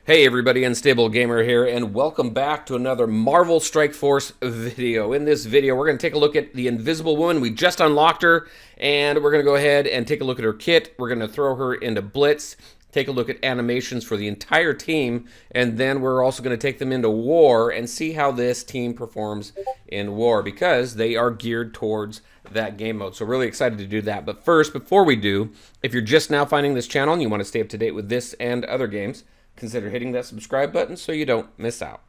Hey everybody, Unstable Gamer here, and welcome back to another Marvel Strike Force video. In this video, we're going to take a look at the Invisible Woman. We just unlocked her, and we're going to go ahead and take a look at her kit. We're going to throw her into Blitz, take a look at animations for the entire team, and then we're also going to take them into War and see how this team performs in War, because they are geared towards that game mode. So really excited to do that. But first, before we do, if you're just now finding this channel and you want to stay up to date with this and other games, consider hitting that subscribe button so you don't miss out.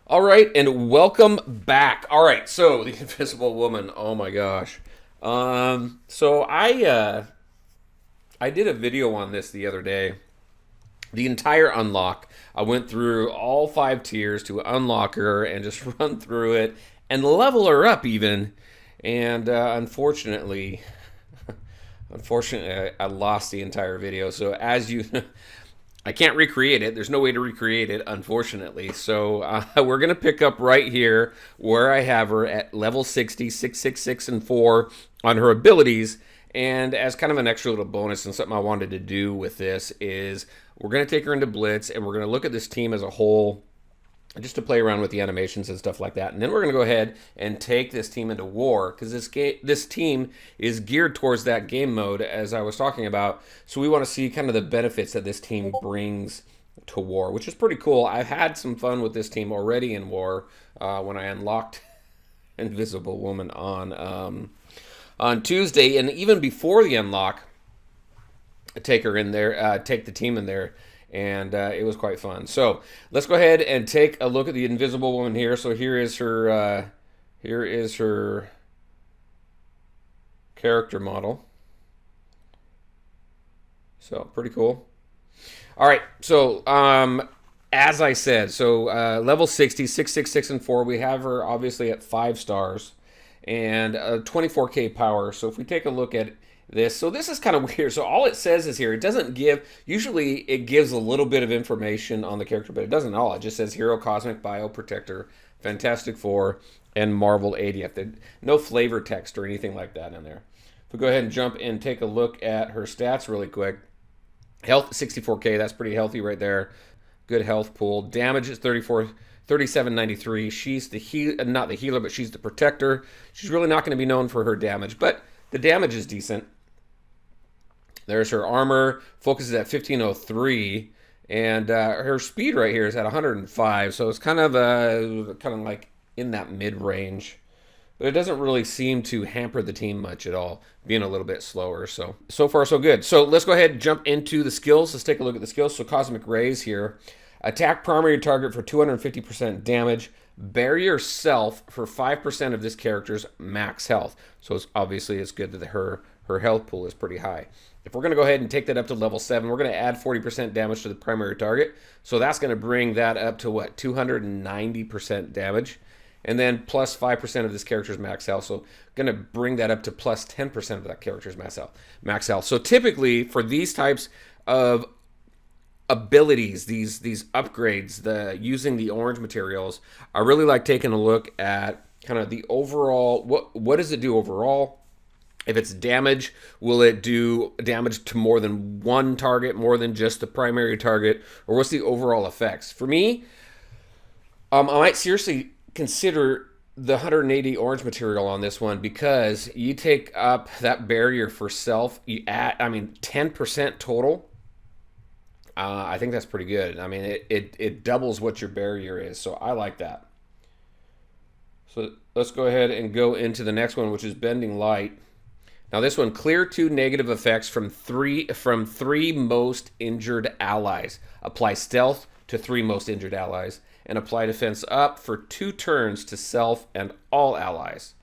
All right, and welcome back. All right, so the Invisible Woman. Oh my gosh. So I did a video on this the other day. The entire unlock. I went through all 5 tiers to unlock her and just run through it and level her up even. And unfortunately, I lost the entire video. So as you, I can't recreate it. There's no way to recreate it, unfortunately. So we're going to pick up right here where I have her at level 60, 666, and 4 on her abilities. And as kind of an extra little bonus and something I wanted to do with this is we're going to take her into Blitz and we're going to look at this team as a whole just to play around with the animations and stuff like that. And then we're going to go ahead and take this team into War, because this team is geared towards that game mode as I was talking about. So we want to see kind of the benefits that this team brings to War, which is pretty cool. I've had some fun with this team already in War when I unlocked Invisible Woman on Tuesday, and even before the unlock, take her in there, take the team in there, and it was quite fun. So let's go ahead and take a look at the Invisible Woman here. So here is her character model. So pretty cool. All right, so as I said, so level 60, 666, and 4. We have her obviously at 5 stars. And 24k power. So if we take a look at this, so this is kind of weird. So all it says is here, it doesn't give, usually it gives a little bit of information on the character, but it doesn't all. It just says Hero, Cosmic, Bio, Protector, Fantastic Four, and Marvel 80th. No flavor text or anything like that in there. If we go ahead and jump and take a look at her stats really quick. Health 64k, that's pretty healthy right there. Good health pool. Damage is 3793. She's the not the healer, but she's the protector. She's really not going to be known for her damage, but the damage is decent. There's her armor. Focus is at 1503, and her speed right here is at 105. So it's kind of like in that mid range, but it doesn't really seem to hamper the team much at all, being a little bit slower. So far so good. So let's go ahead and jump into the skills. Let's take a look at the skills. So Cosmic Rays here. Attack primary target for 250% damage. Barrier self for 5% of this character's max health. So obviously it's good that her health pool is pretty high. If we're going to go ahead and take that up to level 7, we're going to add 40% damage to the primary target. So that's going to bring that up to what? 290% damage. And then plus 5% of this character's max health. So going to bring that up to plus 10% of that character's max health. So typically for these types of abilities, these upgrades, using the orange materials, I really like taking a look at kind of the overall, what does it do overall? If it's damage, will it do damage to more than one target, more than just the primary target, or what's the overall effects? For me, I might seriously consider the 180 orange material on this one, because you take up that barrier for self, you add, 10% total. I think that's pretty good. I mean, it doubles what your barrier is, so I like that. So let's go ahead and go into the next one, which is Bending Light. Now this one, clear 2 negative effects from three most injured allies. Apply stealth to 3 most injured allies, and apply defense up for 2 turns to self and all allies.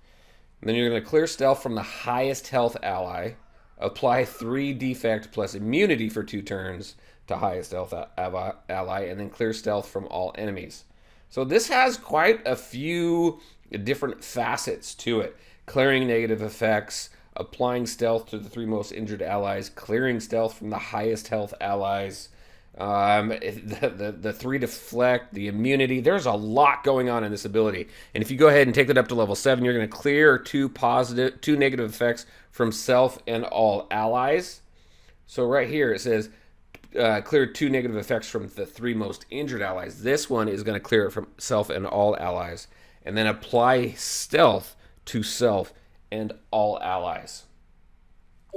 And then you're going to clear stealth from the highest health ally. Apply 3 defect plus immunity for 2 turns to highest health ally, and then clear stealth from all enemies. So this has quite a few different facets to it. Clearing negative effects, applying stealth to the 3 most injured allies, clearing stealth from the highest health allies, The three deflect, the immunity. There's a lot going on in this ability. And if you go ahead and take that up to level 7, you're going to clear two negative effects from self and all allies. So right here it says clear 2 negative effects from the 3 most injured allies. This one is going to clear it from self and all allies. And then apply stealth to self and all allies.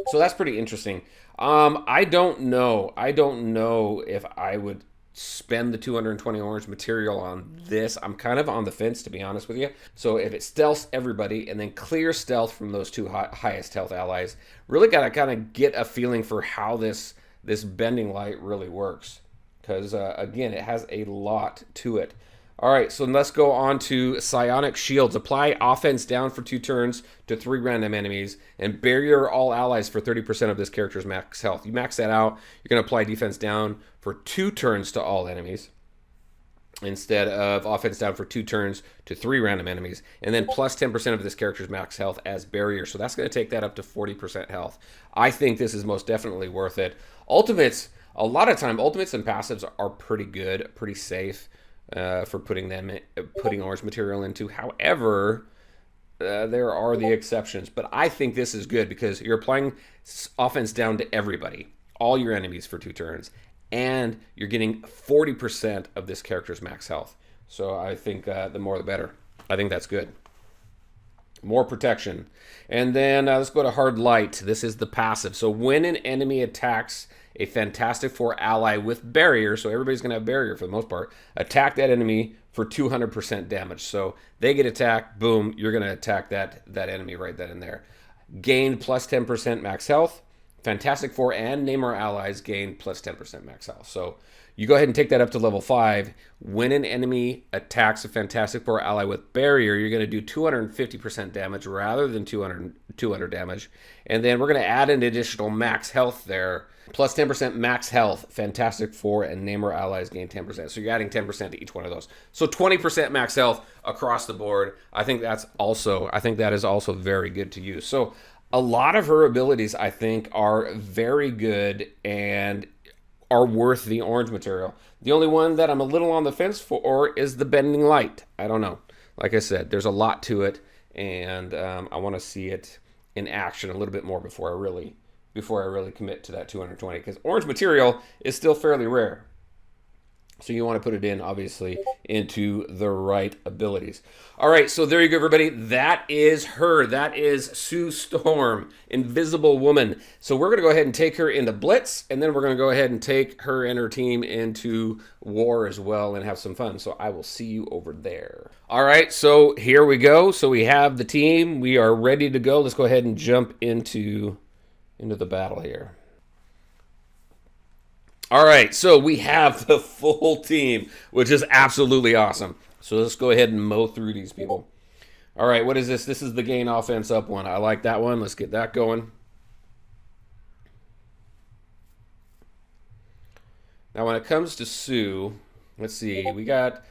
So that's pretty interesting. I don't know. I don't know if I would spend the 220 orange material on this. I'm kind of on the fence, to be honest with you. So if it stealths everybody and then clear stealth from those 2 highest health allies, really got to kind of get a feeling for how this bending light really works. Because, again, it has a lot to it. All right, so let's go on to Psionic Shields. Apply offense down for 2 turns to 3 random enemies, and barrier all allies for 30% of this character's max health. You max that out, you're going to apply defense down for 2 turns to all enemies, instead of offense down for 2 turns to 3 random enemies, and then plus 10% of this character's max health as barrier. So that's going to take that up to 40% health. I think this is most definitely worth it. Ultimates, a lot of time, ultimates and passives are pretty good, pretty safe. For putting orange material into. However, there are the exceptions. But I think this is good because you're applying offense down to everybody, all your enemies for 2 turns, and you're getting 40% of this character's max health. So I think the more the better. I think that's good. More protection. And then let's go to Hard Light. This is the passive. So when an enemy attacks a Fantastic Four ally with barrier, so everybody's going to have barrier for the most part, attack that enemy for 200% damage. So they get attacked, boom, you're going to attack that enemy right then and there. Gain plus 10% max health. Fantastic Four and Namor allies gain plus 10% max health. So you go ahead and take that up to level 5. When an enemy attacks a Fantastic Four ally with barrier, you're going to do 250% damage rather than 200 damage. And then we're going to add an additional max health there. Plus 10% max health. Fantastic Four and Namor allies gain 10%. So you're adding 10% to each one of those. So 20% max health across the board. I think that is also very good to use. So a lot of her abilities, I think, are very good and are worth the orange material. The only one that I'm a little on the fence for is the bending light. I don't know. Like I said, there's a lot to it, and I want to see it in action a little bit more before I really commit to that 220, because orange material is still fairly rare. So you want to put it in, obviously, into the right abilities. All right, so there you go, everybody. That is her. That is Sue Storm, Invisible Woman. So we're going to go ahead and take her into Blitz, and then we're going to go ahead and take her and her team into War as well and have some fun. So I will see you over there. All right, so here we go. So we have the team. We are ready to go. Let's go ahead and jump into the battle here. All right, so we have the full team, which is absolutely awesome. So let's go ahead and mow through these people. All right, what is this? This is the gain offense up one. I like that one. Let's get that going. Now, when it comes to Sue, let's see. We got,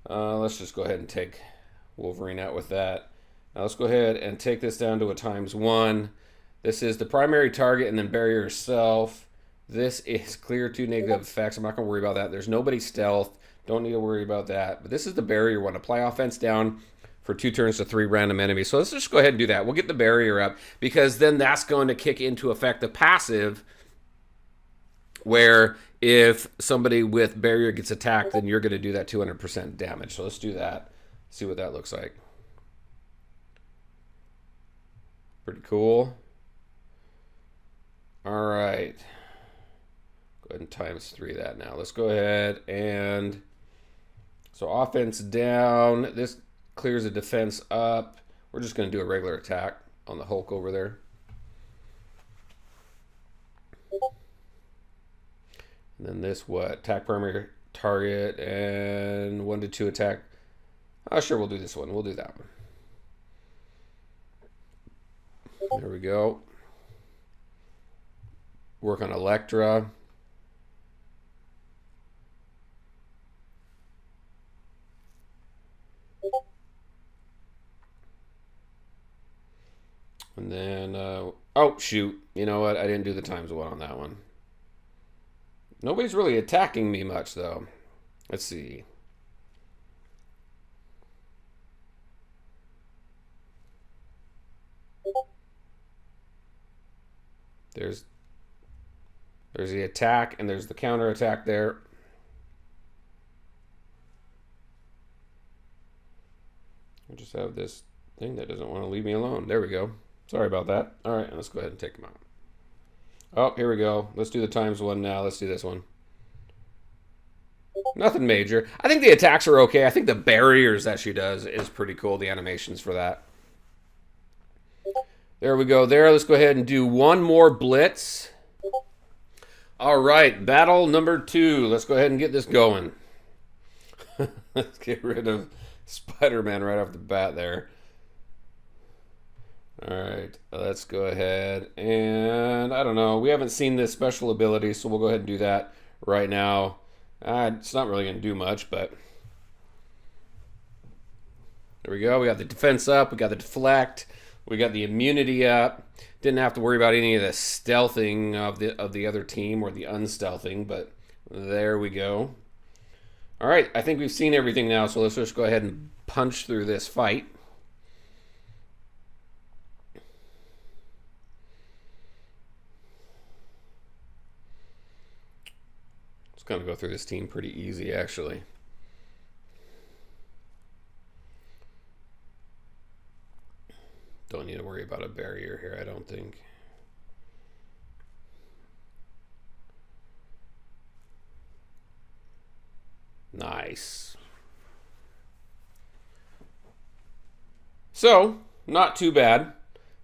let's just go ahead and take Wolverine out with that. Now, let's go ahead and take this down to a ×1. This is the primary target and then barrier yourself. This is clear 2 negative effects. I'm not going to worry about that. There's nobody stealth. Don't need to worry about that. But this is the barrier one. Apply offense down for 2 turns to 3 random enemies. So let's just go ahead and do that. We'll get the barrier up because then that's going to kick into effect the passive, where if somebody with barrier gets attacked, then you're going to do that 200% damage. So let's do that. See what that looks like. Pretty cool. All right. Go ahead and ×3 that now. Let's go ahead and, so offense down. This clears the defense up. We're just going to do a regular attack on the Hulk over there. And then this, what? Attack primary target and 1 to 2 attack. Oh, sure, we'll do this one. We'll do that one. There we go. Work on Elektra. And then, oh, shoot. You know what? I didn't do the ×1 on that one. Nobody's really attacking me much, though. Let's see. There's the attack, and there's the counter attack there. I just have this thing that doesn't want to leave me alone. There we go. Sorry about that. All right, let's go ahead and take them out. Oh, here we go. Let's do the times one now. Let's do this one. Nothing major. I think the attacks are okay. I think the barriers that she does is pretty cool, the animations for that. There we go there. Let's go ahead and do one more blitz. All right, battle number 2. Let's go ahead and get this going. Let's get rid of Spider-Man right off the bat there. All right, let's go ahead and, I don't know, we haven't seen this special ability, so we'll go ahead and do that right now. It's not really going to do much, but there we go. We got the defense up, we got the deflect, we got the immunity up. Didn't have to worry about any of the stealthing of the other team or the unstealthing, but there we go. All right, I think we've seen everything now, so let's just go ahead and punch through this fight. It's going to go through this team pretty easy, actually. Don't need to worry about a barrier here, I don't think. Nice. So, not too bad.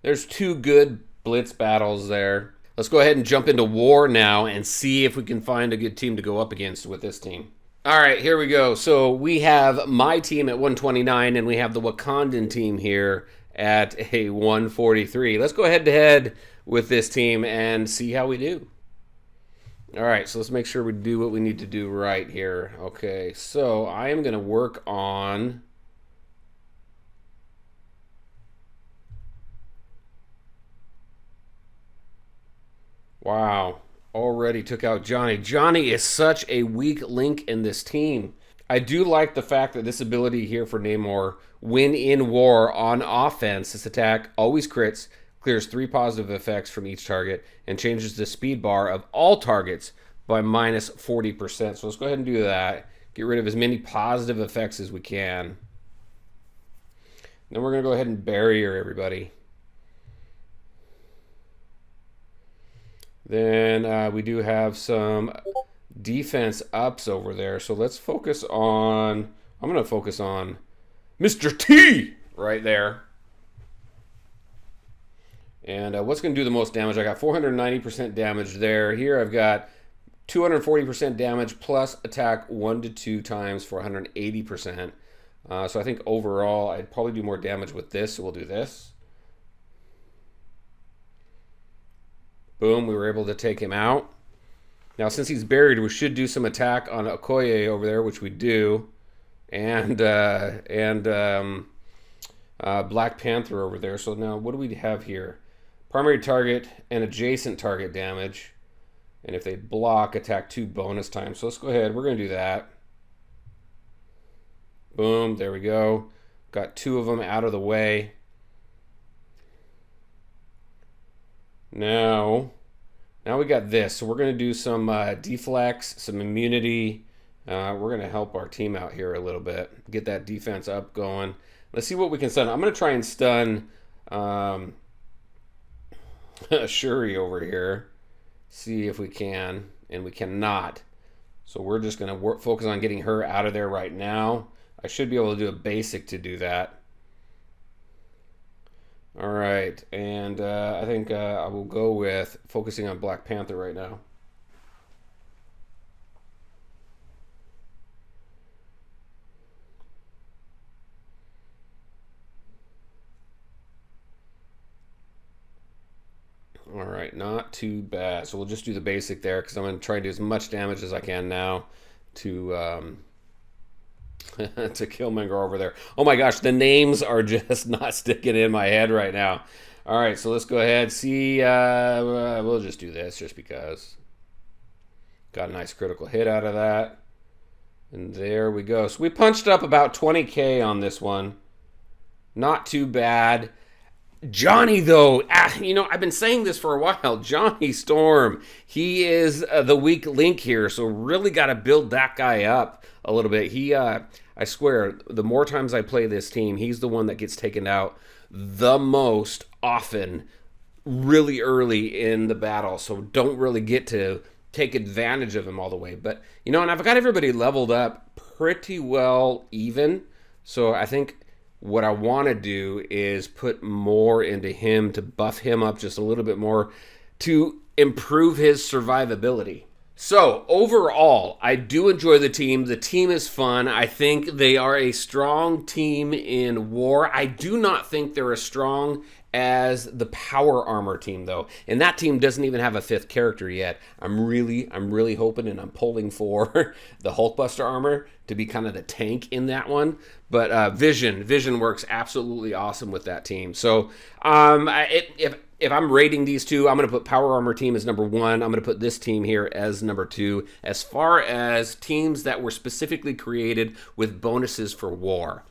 There's 2 good blitz battles there. Let's go ahead and jump into war now and see if we can find a good team to go up against with this team. All right, here we go. So we have my team at 129, and we have the Wakandan team here at a 143. Let's go head to head with this team and see how we do. All right, so let's make sure we do what we need to do right here. Okay, so I am going to work on wow, already took out Johnny. Johnny is such a weak link in this team. I do like the fact that this ability here for Namor, when in war on offense, this attack always crits, clears 3 positive effects from each target, and changes the speed bar of all targets by minus 40%. So let's go ahead and do that. Get rid of as many positive effects as we can. Then we're going to go ahead and barrier everybody. Then we do have some defense ups over there. So let's focus on, I'm going to focus on Mr. T right there. And what's going to do the most damage? I got 490% damage there. Here I've got 240% damage plus attack 1 to 2 times for 180%. So I think overall I'd probably do more damage with this. So we'll do this. Boom, we were able to take him out. Now since he's buried, we should do some attack on Okoye over there, which we do. And Black Panther over there. So now what do we have here? Primary target and adjacent target damage. And if they block, attack 2 bonus times. So let's go ahead. We're going to do that. Boom. There we go. Got 2 of them out of the way. Now we got this. So we're going to do some deflex, some immunity. We're going to help our team out here a little bit. Get that defense up going. Let's see what we can stun. I'm going to try and stun Shuri over here. See if we can. And we cannot. So we're just going to focus on getting her out of there right now. I should be able to do a basic to do that. All right. And I think I will go with focusing on Black Panther right now. All right, not too bad. So we'll just do the basic there because I'm going to try and do as much damage as I can now to to Killmonger over there. Oh my gosh, the names are just not sticking in my head right now. All right, so let's go ahead. See, we'll just do this just because. Got a nice critical hit out of that. And there we go. So we punched up about 20K on this one. Not too bad. Johnny, though, you know, I've been saying this for a while. Johnny Storm, he is the weak link here, so really got to build that guy up a little bit. I swear, the more times I play this team, he's the one that gets taken out the most often, really early in the battle, so don't really get to take advantage of him all the way. But, you know, and I've got everybody leveled up pretty well even, so I think what I want to do is put more into him to buff him up just a little bit more to improve his survivability. So overall, I do enjoy the team. The team is fun. I think they are a strong team in war. I do not think they're as strong as the power armor team, though. And that team doesn't even have a 5th character yet. I'm really hoping and I'm pulling for the Hulkbuster armor to be kind of the tank in that one. But Vision works absolutely awesome with that team. So if I'm rating these two, I'm going to put Power Armor team as number 1. I'm going to put this team here as number 2. As far as teams that were specifically created with bonuses for war.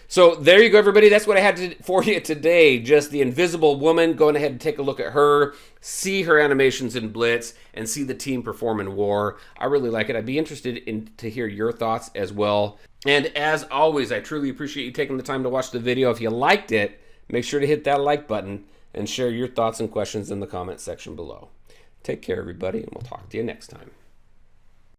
So there you go, everybody. That's what I had for you today. Just the Invisible Woman. Going ahead and take a look at her, see her animations in Blitz, and see the team perform in War. I really like it. I'd be interested to hear your thoughts as well. And as always, I truly appreciate you taking the time to watch the video. If you liked it, make sure to hit that like button and share your thoughts and questions in the comment section below. Take care, everybody, and we'll talk to you next time.